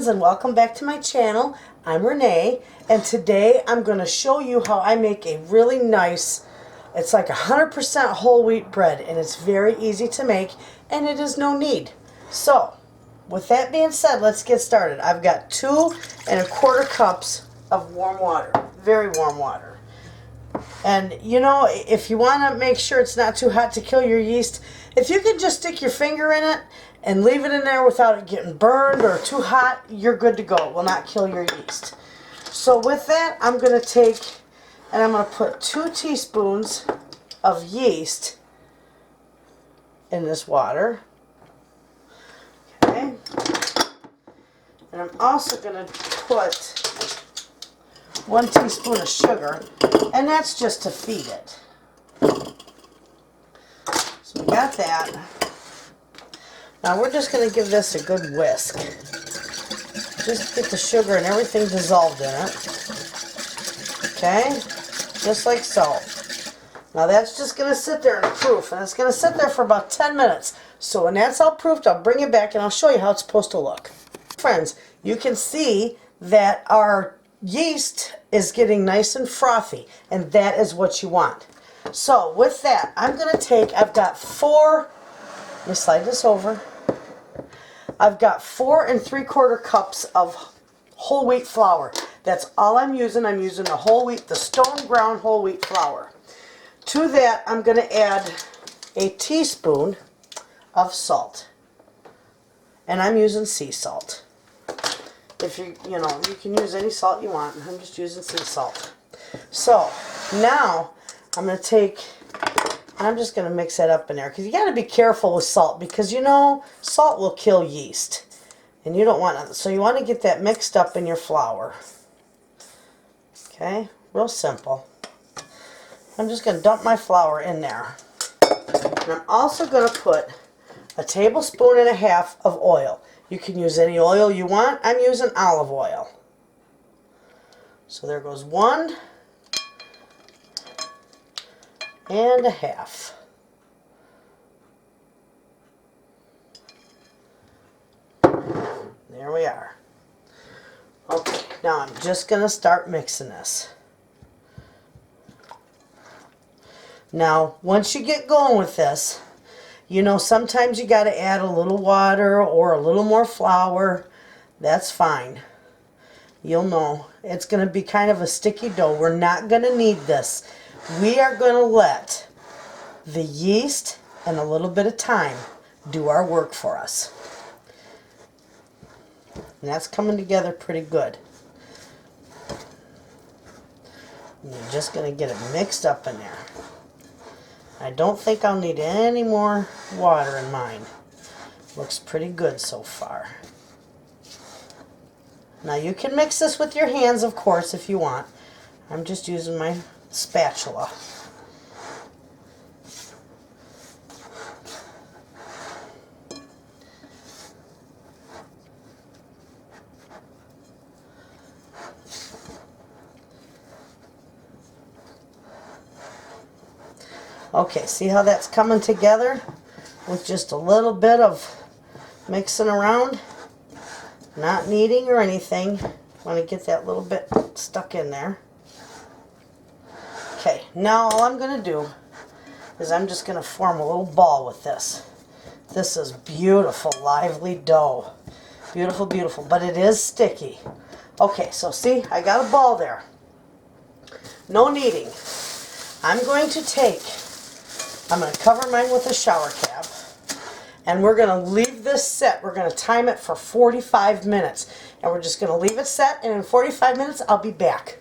and welcome back to my channel. I'm Renee, and today I'm going to show you how I make a really nice, it's like 100% whole wheat bread, and it's very easy to make, and it is no knead. So, with that being said, let's get started. I've got 2 1/4 cups of warm water, very warm water. And you know, if you want to make sure it's not too hot to kill your yeast, if you can just stick your finger in it and leave it in there without it getting burned or too hot, you're good to go. It will not kill your yeast. So with that, I'm going to take and I'm going to put 2 teaspoons of yeast in this water. Okay. And I'm also going to put 1 teaspoon of sugar, and that's just to feed it. So we got that. Now we're just going to give this a good whisk. Just get the sugar and everything dissolved in it. Okay? Just like so. Now that's just going to sit there and proof, and it's going to sit there for about 10 minutes. So when that's all proofed, I'll bring it back and I'll show you how it's supposed to look. Friends, you can see that our yeast is getting nice and frothy, and that is what you want. So with that, I'm going to take, I've got 4, let me slide this over. I've got 4 3/4 cups of whole wheat flour. That's all I'm using. I'm using the whole wheat, the stone ground whole wheat flour. To that, I'm going to add a teaspoon of salt. And I'm using sea salt. If you can use any salt you want. I'm just using sea salt. So, now I'm going to take, I'm just going to mix that up in there, because you got to be careful with salt, because you know salt will kill yeast, and you don't want it. So you want to get that mixed up in your flour. Okay, real simple. I'm just going to dump my flour in there. And I'm also going to put a 1.5 tablespoons of oil. You can use any oil you want. I'm using olive oil. So there goes 1 1/2. There we are. Okay, now I'm just going to start mixing this. Now, once you get going with this, you know, sometimes you got to add a little water or a little more flour. That's fine. You'll know. It's going to be kind of a sticky dough. We're not going to need this. We are going to let the yeast and a little bit of time do our work for us. And that's coming together pretty good. And you're just going to get it mixed up in there. I don't think I'll need any more water in mine. Looks pretty good so far. Now you can mix this with your hands, of course, if you want. I'm just using my spatula. Okay, see how that's coming together with just a little bit of mixing around? Not kneading or anything. Want to get that little bit stuck in there. Okay, now all I'm going to do is I'm just going to form a little ball with this. This is beautiful, lively dough. Beautiful, beautiful, but it is sticky. Okay, so see, I got a ball there. No kneading. I'm going to cover mine with a shower cap, and we're going to leave this set. We're going to time it for 45 minutes, and we're just going to leave it set, and in 45 minutes I'll be back.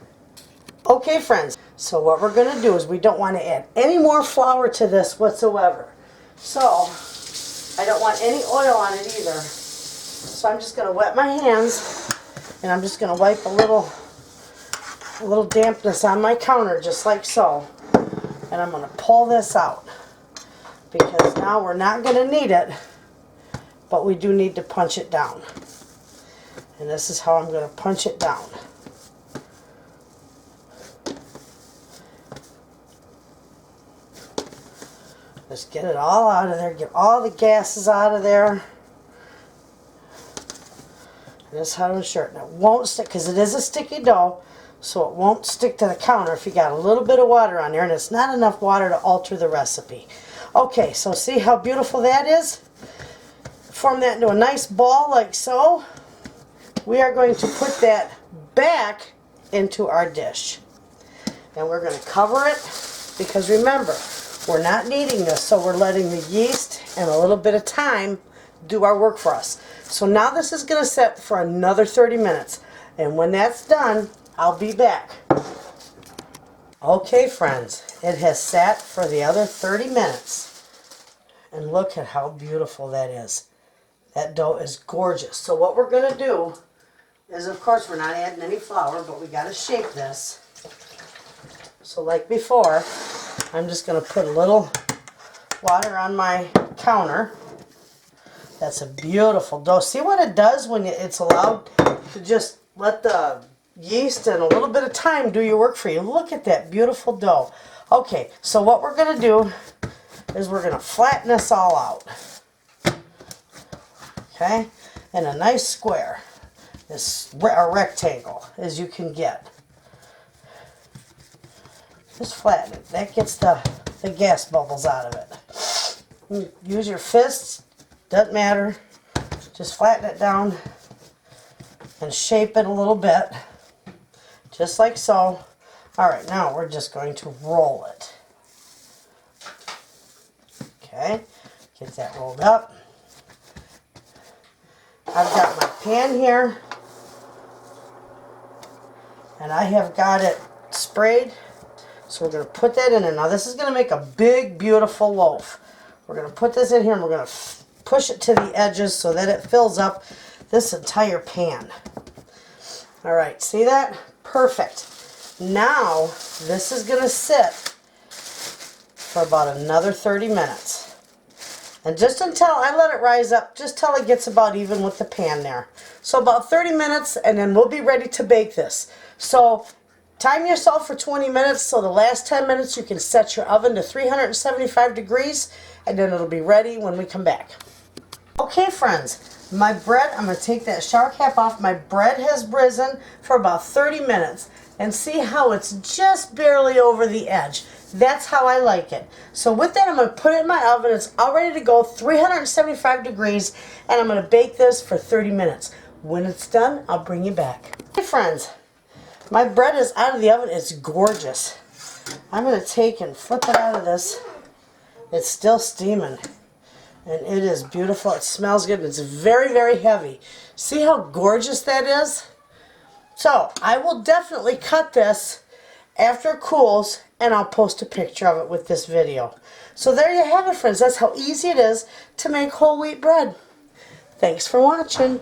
Okay, friends, so what we're going to do is we don't want to add any more flour to this whatsoever. So I don't want any oil on it either. So I'm just going to wet my hands, and I'm just going to wipe a little dampness on my counter, just like so. And I'm going to pull this out, because now we're not going to need it, but we do need to punch it down. And this is how I'm going to punch it down. Just get it all out of there, get all the gases out of there. And This is how to ensure it. And it won't stick, because it is a sticky dough, so it won't stick to the counter if you got a little bit of water on there, and it's not enough water to alter the recipe. Okay, so see how beautiful that is? Form that into a nice ball like so. We are going to put that back into our dish. And we're going to cover it, because remember, we're not kneading this, so we're letting the yeast and a little bit of time do our work for us. So now this is going to sit for another 30 minutes. And when that's done, I'll be back. Okay, friends, it has sat for the other 30 minutes. And look at how beautiful that is. That dough is gorgeous. So what we're going to do is, of course, we're not adding any flour, but we got to shape this. So like before, I'm just going to put a little water on my counter. That's a beautiful dough. See what it does when it's allowed to just let the yeast and a little bit of time do your work for you. Look at that beautiful dough. Okay, so what we're going to do is we're going to flatten this all out. Okay, in a nice square, a rectangle as you can get. Just flatten it. That gets the gas bubbles out of it. Use your fists. Doesn't matter. Just flatten it down and shape it a little bit. Just like so. Alright, now we're just going to roll it. Okay, get that rolled up. I've got my pan here. And I have got it sprayed. So we're going to put that in there. Now this is going to make a big, beautiful loaf. We're going to put this in here and we're going to push it to the edges so that it fills up this entire pan. Alright, see that? Perfect. Now this is going to sit for about another 30 minutes. And just until I let it rise up, just till it gets about even with the pan there. So about 30 minutes and then we'll be ready to bake this. So time yourself for 20 minutes, so the last 10 minutes you can set your oven to 375 degrees and then it'll be ready when we come back. Okay, friends, my bread, I'm going to take that shower cap off. My bread has risen for about 30 minutes. And see how it's just barely over the edge. That's how I like it. So with that, I'm going to put it in my oven. It's all ready to go, 375 degrees, and I'm going to bake this for 30 minutes. When it's done, I'll bring you back. Hey, friends, my bread is out of the oven. It's gorgeous. I'm going to take and flip it out of this. It's still steaming. And it is beautiful. It smells good. It's very, very heavy. See how gorgeous that is? So, I will definitely cut this after it cools, and I'll post a picture of it with this video. So there you have it, friends. That's how easy it is to make whole wheat bread. Thanks for watching.